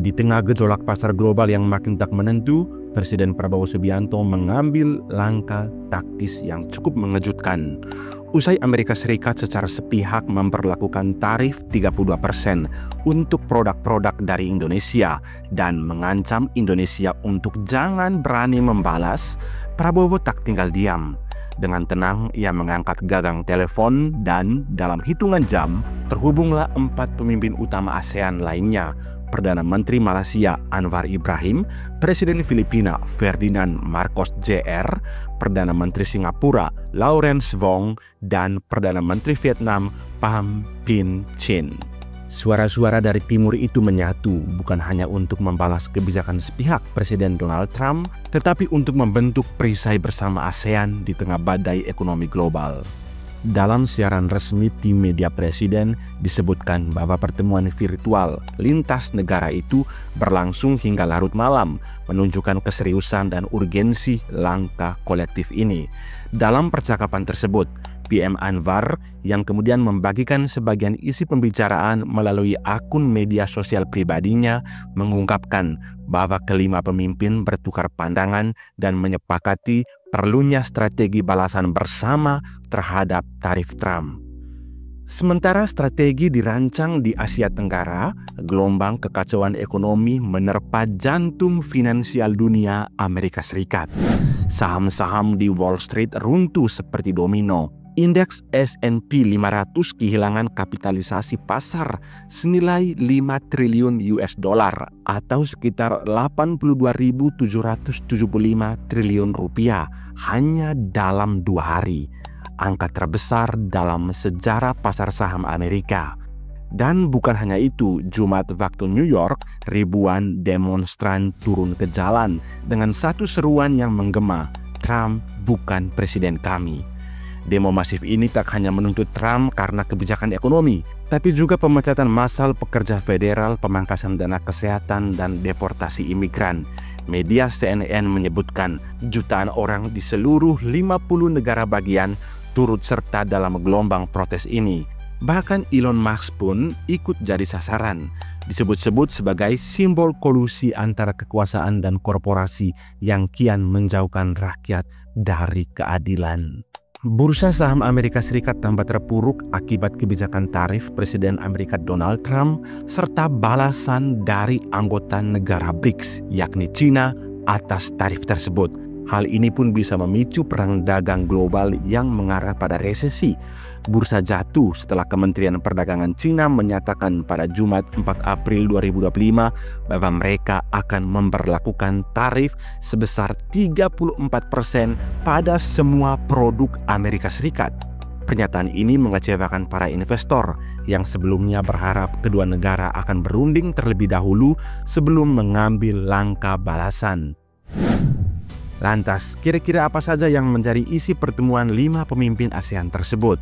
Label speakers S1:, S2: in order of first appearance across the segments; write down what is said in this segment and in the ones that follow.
S1: Di tengah gejolak pasar global yang makin tak menentu, Presiden Prabowo Subianto mengambil langkah taktis yang cukup mengejutkan. Usai Amerika Serikat secara sepihak memperlakukan tarif 32% untuk produk-produk dari Indonesia dan mengancam Indonesia untuk jangan berani membalas, Prabowo tak tinggal diam. Dengan tenang, ia mengangkat gagang telepon dan dalam hitungan jam, terhubunglah 4 pemimpin utama ASEAN lainnya. Perdana Menteri Malaysia Anwar Ibrahim, Presiden Filipina Ferdinand Marcos Jr., Perdana Menteri Singapura Lawrence Wong, dan Perdana Menteri Vietnam Pham Minh Chinh. Suara-suara dari timur itu menyatu bukan hanya untuk membalas kebijakan sepihak Presiden Donald Trump, tetapi untuk membentuk perisai bersama ASEAN di tengah badai ekonomi global. Dalam siaran resmi tim media Presiden disebutkan bahwa pertemuan virtual lintas negara itu berlangsung hingga larut malam, menunjukkan keseriusan dan urgensi langkah kolektif ini. Dalam percakapan tersebut, PM Anwar yang kemudian membagikan sebagian isi pembicaraan melalui akun media sosial pribadinya mengungkapkan bahwa kelima pemimpin bertukar pandangan dan menyepakati perlunya strategi balasan bersama terhadap tarif Trump. Sementara strategi dirancang di Asia Tenggara, gelombang kekacauan ekonomi menerpa jantung finansial dunia Amerika Serikat. Saham-saham di Wall Street runtuh seperti domino. Indeks S&P 500 kehilangan kapitalisasi pasar senilai 5 triliun US dollar atau sekitar 82.775 triliun rupiah hanya dalam 2 hari. Angka terbesar dalam sejarah pasar saham Amerika. Dan bukan hanya itu, Jumat waktu New York, ribuan demonstran turun ke jalan dengan satu seruan yang menggema, "Trump bukan presiden kami." Demo masif ini tak hanya menuntut Trump karena kebijakan ekonomi, tapi juga pemecatan massal pekerja federal, pemangkasan dana kesehatan, dan deportasi imigran. Media CNN menyebutkan jutaan orang di seluruh 50 negara bagian turut serta dalam gelombang protes ini. Bahkan Elon Musk pun ikut jadi sasaran. Disebut-sebut sebagai simbol kolusi antara kekuasaan dan korporasi yang kian menjauhkan rakyat dari keadilan. Bursa saham Amerika Serikat tambah terpuruk akibat kebijakan tarif Presiden Amerika Donald Trump serta balasan dari anggota negara BRICS, yakni China, atas tarif tersebut. Hal ini pun bisa memicu perang dagang global yang mengarah pada resesi. Bursa jatuh setelah Kementerian Perdagangan Cina menyatakan pada Jumat 4 April 2025 bahwa mereka akan memberlakukan tarif sebesar 34% pada semua produk Amerika Serikat. Pernyataan ini mengecewakan para investor yang sebelumnya berharap kedua negara akan berunding terlebih dahulu sebelum mengambil langkah balasan. Lantas, kira-kira apa saja yang menjadi isi pertemuan 5 pemimpin ASEAN tersebut?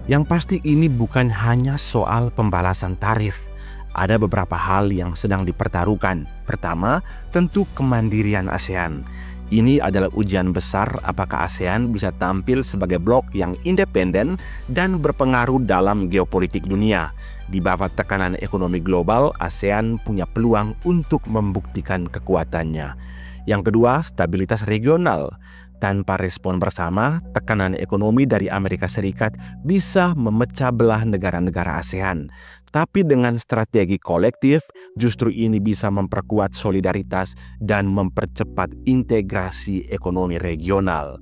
S1: Yang pasti ini bukan hanya soal pembalasan tarif. Ada beberapa hal yang sedang dipertaruhkan. Pertama, tentu kemandirian ASEAN. Ini adalah ujian besar apakah ASEAN bisa tampil sebagai blok yang independen dan berpengaruh dalam geopolitik dunia. Di bawah tekanan ekonomi global, ASEAN punya peluang untuk membuktikan kekuatannya. Yang kedua, stabilitas regional. Tanpa respon bersama, tekanan ekonomi dari Amerika Serikat bisa memecah belah negara-negara ASEAN. Tapi dengan strategi kolektif, justru ini bisa memperkuat solidaritas dan mempercepat integrasi ekonomi regional.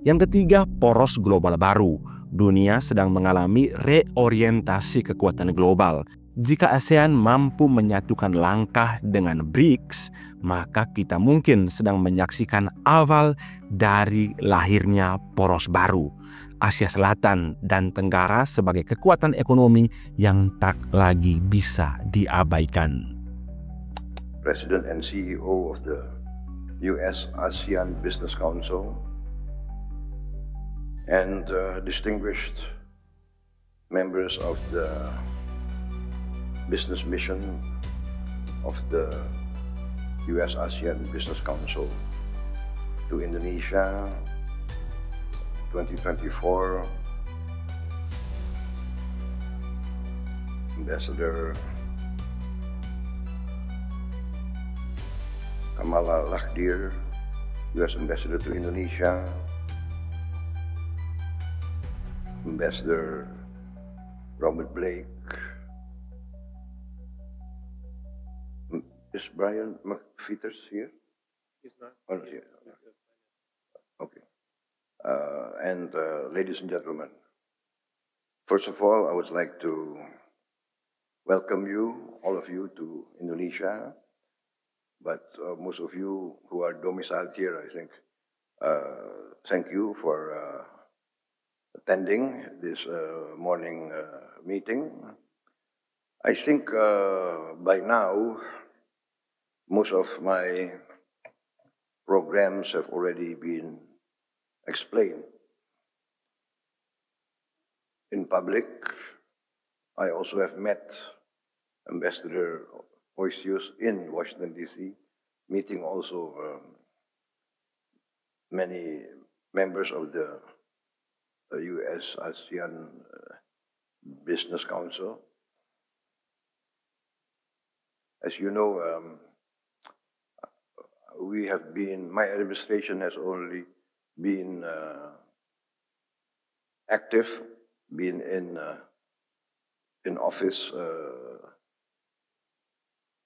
S1: Yang ketiga, poros global baru. Dunia sedang mengalami reorientasi kekuatan global. Jika ASEAN mampu menyatukan langkah dengan BRICS, maka kita mungkin sedang menyaksikan awal dari lahirnya poros baru. Asia Selatan dan Tenggara sebagai kekuatan ekonomi yang tak lagi bisa diabaikan.
S2: President and CEO of the US ASEAN Business Council and distinguished members of the business mission of the US ASEAN Business Council to Indonesia 2024, Ambassador Kamala Lahdir, U.S. Ambassador to Indonesia, Ambassador Robert Blake, is Brian McPheeters here?
S3: He's not.
S2: Oh, not here. Okay. And ladies and gentlemen, first of all, I would like to welcome you, all of you, to Indonesia. But most of you who are domiciled here, I think, thank you for attending this morning meeting. I think by now, most of my programs have already been explained in public. I also have met Ambassador Oisius in Washington, D.C., meeting also many members of the U.S. ASEAN Business Council. As you know, my administration has only been active, been in office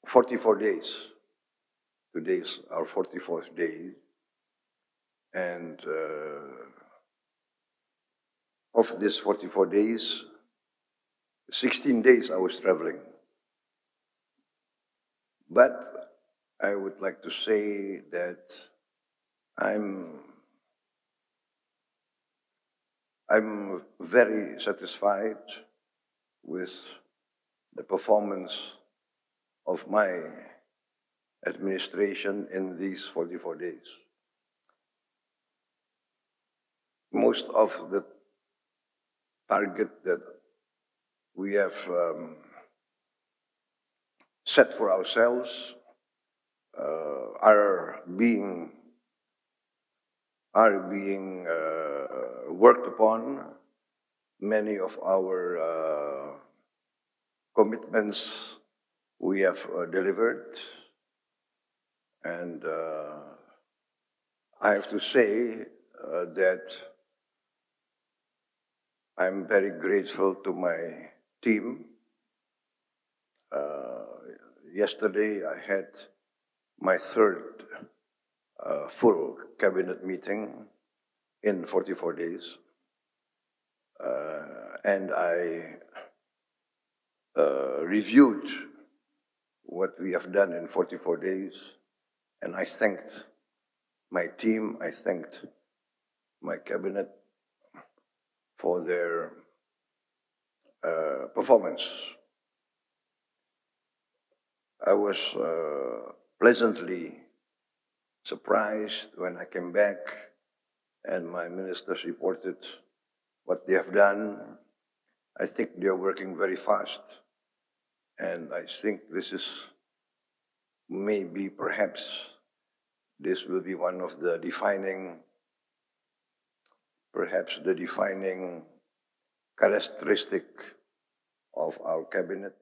S2: 44 days. Today is our 44th day. And of these 44 days, 16 days I was traveling. But I would like to say that I'm very satisfied with the performance of my administration in these 44 days. Most of the target that we have set for ourselves are being worked upon. Many of our commitments we have delivered, and I have to say that I'm very grateful to my team. Yesterday I had my third full cabinet meeting in 44 days. And I reviewed what we have done in 44 days, and I thanked my team, I thanked my cabinet for their performance. I was pleasantly surprised when I came back and my ministers reported what they have done. I think they are working very fast, and I think this is perhaps this will be one of the defining characteristic of our cabinet.